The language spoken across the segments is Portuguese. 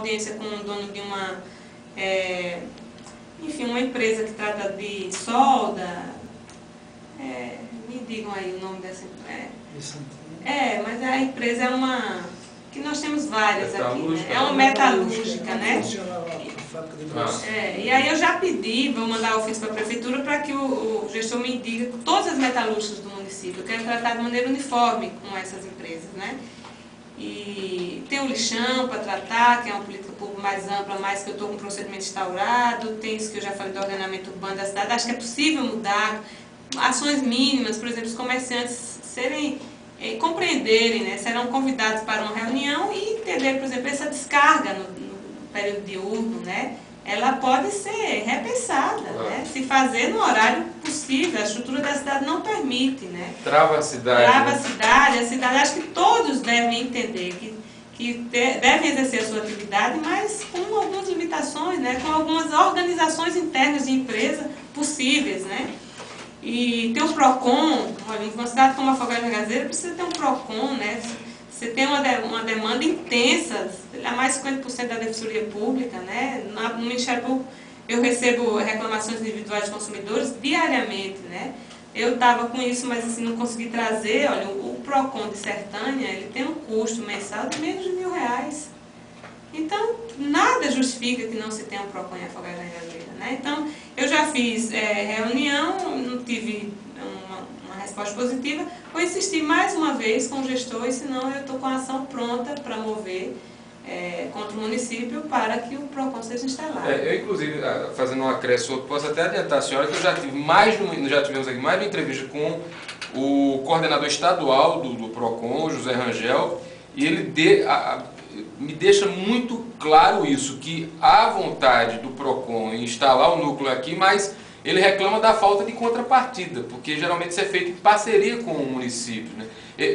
audiência com o dono de uma, enfim, uma empresa que trata de solda. Me digam aí o nome dessa empresa. Mas a empresa é uma... que nós temos várias aqui, né? É uma metalúrgica, né? E aí eu já pedi, vou mandar ofício para a prefeitura para que o gestor me diga todas as metalúrgicas do município. Eu quero tratar de maneira uniforme com essas empresas, né? E tem o lixão para tratar, que é uma política pública mais ampla, mas que eu estou com um procedimento instaurado. Tem isso que eu já falei do ordenamento urbano da cidade. Acho que é possível mudar. Ações mínimas, por exemplo, os comerciantes compreenderem, né, serão convidados para uma reunião e entender, por exemplo, essa descarga no período diurno, né, ela pode ser repensada, né, se fazer no horário possível. A estrutura da cidade não permite, né. Trava a cidade. Trava a cidade. Acho que todos devem entender que devem exercer a sua atividade, mas com algumas limitações, né, com algumas organizações internas de empresa possíveis, né. E tem o PROCON, olha, em uma cidade como Afogados na Jangadeira precisa ter um PROCON, né? Você tem uma demanda intensa, a mais de 50% da defensoria pública, né? No Ministério Público eu recebo reclamações individuais de consumidores diariamente, né? Eu estava com isso, mas assim, não consegui trazer. Olha, o PROCON de Sertânia, ele tem um custo mensal de menos de R$1.000. Então, nada justifica que não se tenha um PROCON em Afogados na Jangadeira, né? Então, eu já fiz reunião, não tive uma resposta positiva, vou insistir mais uma vez com o gestor, e senão eu estou com a ação pronta para mover contra o município para que o PROCON seja instalado. Eu, inclusive, fazendo um acréscimo, posso até adiantar a senhora que eu já tivemos aqui mais de uma entrevista com o coordenador estadual do PROCON, José Rangel, e ele me deixa muito claro isso, que há vontade do PROCON em instalar o núcleo aqui, mas ele reclama da falta de contrapartida, porque geralmente isso é feito em parceria com o município, né?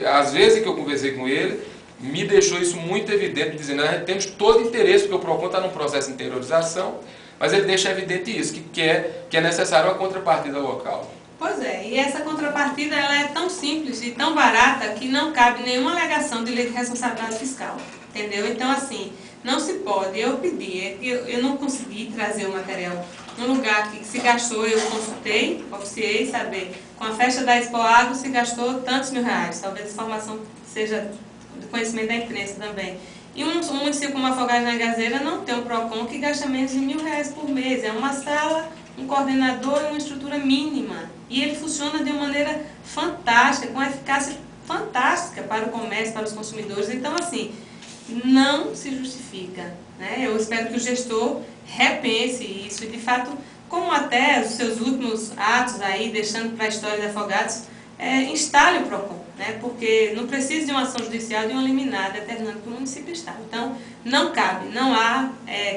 Às vezes que eu conversei com ele, me deixou isso muito evidente, dizendo que nós temos todo interesse, porque o PROCON está num processo de interiorização, mas ele deixa evidente isso, que é necessário uma contrapartida local. Pois é, e essa contrapartida ela é tão simples e tão barata que não cabe nenhuma alegação de lei de responsabilidade fiscal, entendeu? Então, assim, não se pode. Eu pedi, eu não consegui trazer o material no lugar que se gastou, eu consultei, oficiei, saber, com a festa da Expo Agro se gastou tantos R$1.000, talvez a informação seja do conhecimento da imprensa também. E um município como Afogados na Jangadeira não tem um PROCON que gasta menos de R$1.000 por mês, é uma sala, um coordenador e uma estrutura mínima. E ele funciona de uma maneira fantástica, com eficácia fantástica para o comércio, para os consumidores. Então, assim, não se justifica, né? Eu espero que o gestor repense isso e, de fato, como até os seus últimos atos aí, deixando para a história de Afogados, instale o PROCON, né? Porque não precisa de uma ação judicial, de uma liminar determinando que o município instale. Então, não cabe, não há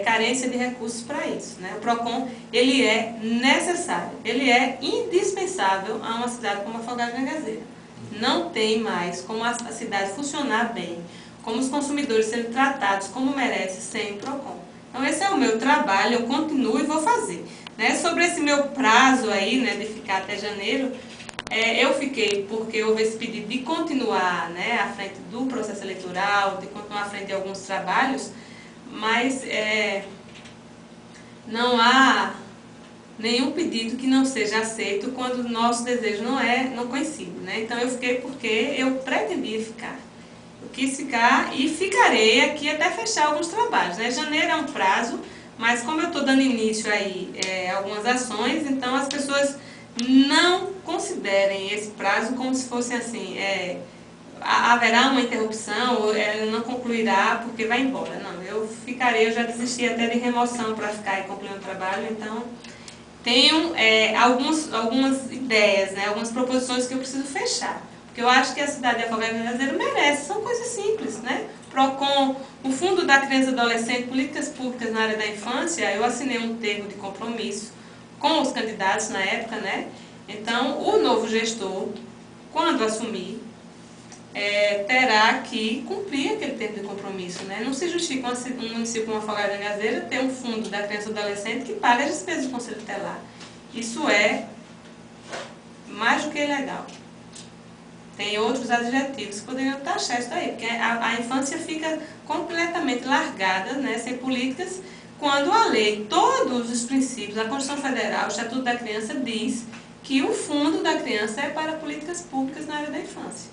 carência de recursos para isso, né? O PROCON, ele é necessário, ele é indispensável a uma cidade como Afogados na Jangadeira. Não tem mais como a cidade funcionar bem, como os consumidores serem tratados como merecem sem o PROCON. Então, esse é o meu trabalho, eu continuo e vou fazer, né? Sobre esse meu prazo aí, né, de ficar até janeiro, eu fiquei porque houve esse pedido de continuar, né, à frente do processo eleitoral, de continuar à frente de alguns trabalhos, mas não há nenhum pedido que não seja aceito quando o nosso desejo não coincide, né? Então eu fiquei porque eu pretendia ficar. Eu quis ficar e ficarei aqui até fechar alguns trabalhos, né? Janeiro é um prazo, mas como eu estou dando início aí a algumas ações, então as pessoas não considerem esse prazo como se fosse assim, haverá uma interrupção ou ela não concluirá porque vai embora. Não, eu ficarei, eu já desisti até de remoção para ficar e concluir o trabalho, então tenho algumas ideias, né, algumas proposições que eu preciso fechar. Porque eu acho que a cidade de Afogados na Jangadeira merece, são coisas simples, né? PROCON, o Fundo da Criança e Adolescente, Políticas Públicas na Área da Infância, eu assinei um termo de compromisso com os candidatos na época, né? Então, o novo gestor, quando assumir, terá que cumprir aquele termo de compromisso, né? Não se justifica um município como Afogados na Jangadeira ter um fundo da criança e adolescente que paga as despesas do Conselho Tutelar. Isso é mais do que ilegal. tem outros adjetivos que poderiam taxar isso daí, porque a infância fica completamente largada, né, sem políticas, quando a lei, todos os princípios, a Constituição Federal, o Estatuto da Criança diz que o fundo da criança é para políticas públicas na área da infância.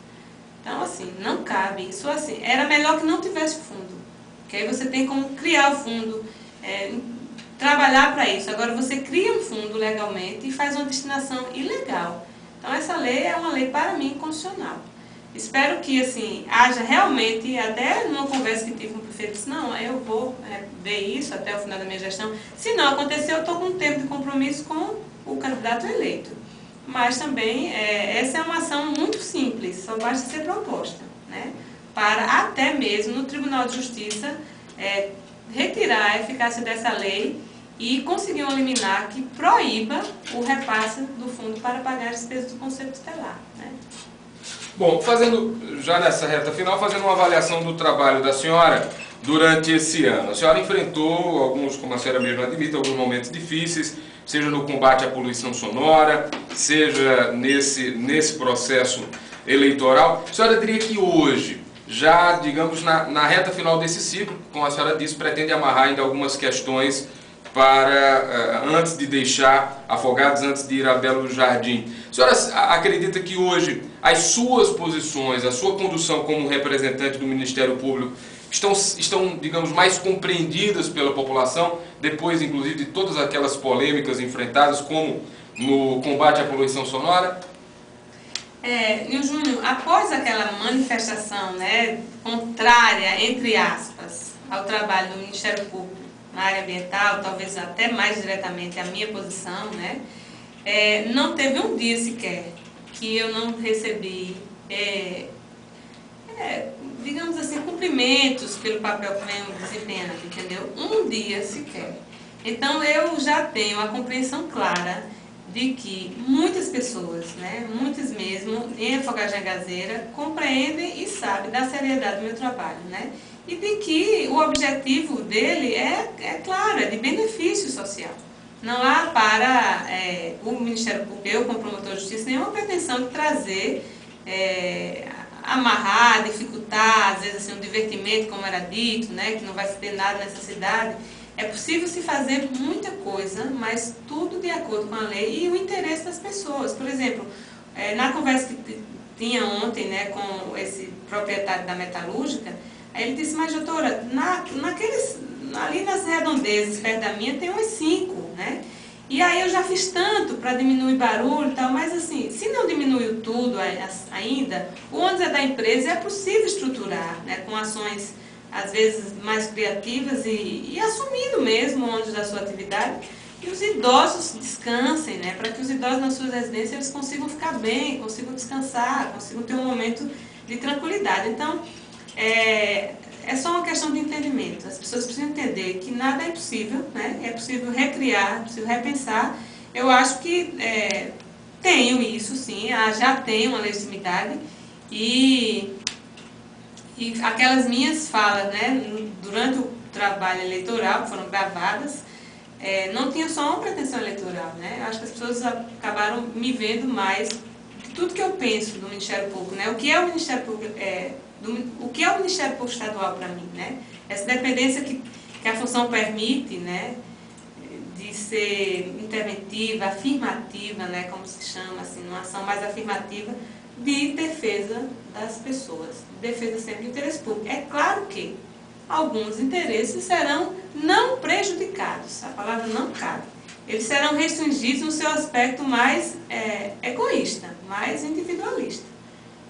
Então, assim, não cabe isso. Assim, era melhor que não tivesse fundo, porque aí você tem como criar o fundo, trabalhar para isso. Agora, você cria um fundo legalmente e faz uma destinação ilegal. Então, essa lei é uma lei, para mim, inconstitucional. Espero que, assim, haja realmente, até numa conversa que tive com o prefeito, disse, não, eu vou ver isso até o final da minha gestão. Se não acontecer, eu estou com um tempo de compromisso com o candidato eleito. Mas também, essa é uma ação muito simples, só basta ser proposta, né? Para até mesmo no Tribunal de Justiça retirar a eficácia dessa lei e conseguir uma liminar que proíba o repasse do fundo para pagar as despesas do Conselho Tutelar, né? Bom, fazendo, já nessa reta final, fazendo uma avaliação do trabalho da senhora durante esse ano. A senhora enfrentou alguns, como a senhora mesmo admite, alguns momentos difíceis, seja no combate à poluição sonora, seja nesse processo eleitoral. A senhora diria que hoje, já, digamos, na reta final desse ciclo, como a senhora disse, pretende amarrar ainda algumas questões para, antes de deixar Afogados, antes de ir a Belo Jardim. A senhora acredita que hoje as suas posições, a sua condução como representante do Ministério Público estão, digamos, mais compreendidas pela população, depois, inclusive, de todas aquelas polêmicas enfrentadas, como no combate à poluição sonora? Nil Júnior, após aquela manifestação, né, contrária, entre aspas, ao trabalho do Ministério Público na área ambiental, talvez até mais diretamente à minha posição, né, não teve um dia sequer que eu não recebi, digamos assim, cumprimentos pelo papel que venho desempenhando, entendeu? Um dia sequer. Então, eu já tenho a compreensão clara de que muitas pessoas, né, muitas mesmo, em Afogados de Engazeira, compreendem e sabem da seriedade do meu trabalho, né? E de que o objetivo dele é claro, é de benefício social. Não há para o Ministério Público, eu como promotor de justiça, nenhuma pretensão de trazer, amarrar, dificultar, às vezes assim, um divertimento, como era dito, né, que não vai se ter nada nessa cidade. É possível se fazer muita coisa, mas tudo de acordo com a lei e o interesse das pessoas. Por exemplo, na conversa que tinha ontem, né, com esse proprietário da metalúrgica, aí ele disse, mas doutora, ali nas redondezas perto da minha tem uns 5, né? E aí eu já fiz tanto para diminuir barulho e tal, mas assim, se não diminuiu tudo ainda, o ônibus é da empresa e é possível estruturar, né, com ações às vezes mais criativas e assumindo mesmo o ônibus da sua atividade, e os idosos descansem, né, para que os idosos nas suas residências eles consigam ficar bem, consigam descansar, consigam ter um momento de tranquilidade. Então, é só uma questão de entendimento. As pessoas precisam entender que nada é impossível, né? É possível recriar, é possível repensar. Eu acho que tenho isso, sim, já tenho uma legitimidade e aquelas minhas falas, né, durante o trabalho eleitoral, que foram gravadas, não tinha só uma pretensão eleitoral, né? Eu acho que as pessoas acabaram me vendo mais de tudo que eu penso do Ministério Público, né? O que é o Ministério Público? O que é o Ministério Público Estadual para mim, né? Essa dependência que a função permite, né, de ser interventiva, afirmativa, né, como se chama, assim, uma ação mais afirmativa de defesa das pessoas, defesa sempre do interesse público. É claro que alguns interesses serão não prejudicados, a palavra não cabe. Eles serão restringidos no seu aspecto mais egoísta, mais individualista.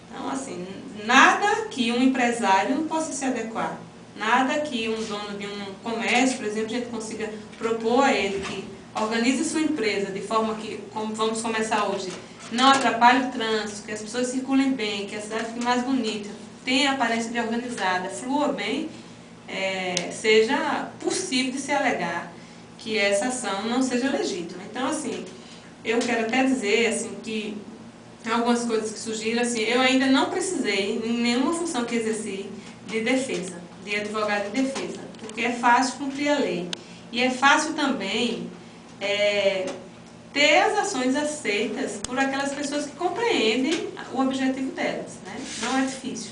Então, assim, nada que um empresário não possa se adequar, nada que um dono de um comércio, por exemplo, a gente consiga propor a ele que organize sua empresa de forma que, como vamos começar hoje, não atrapalhe o trânsito, que as pessoas circulem bem, que a cidade fique mais bonita, tenha aparência de organizada, flua bem, seja possível de se alegar que essa ação não seja legítima. Então, assim, eu quero até dizer assim, que algumas coisas que surgiram, assim, eu ainda não precisei, em nenhuma função que exerci, de defesa, de advogado de defesa, porque é fácil cumprir a lei. E é fácil também ter as ações aceitas por aquelas pessoas que compreendem o objetivo delas, né? Não é difícil.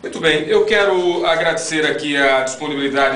Muito bem, eu quero agradecer aqui a disponibilidade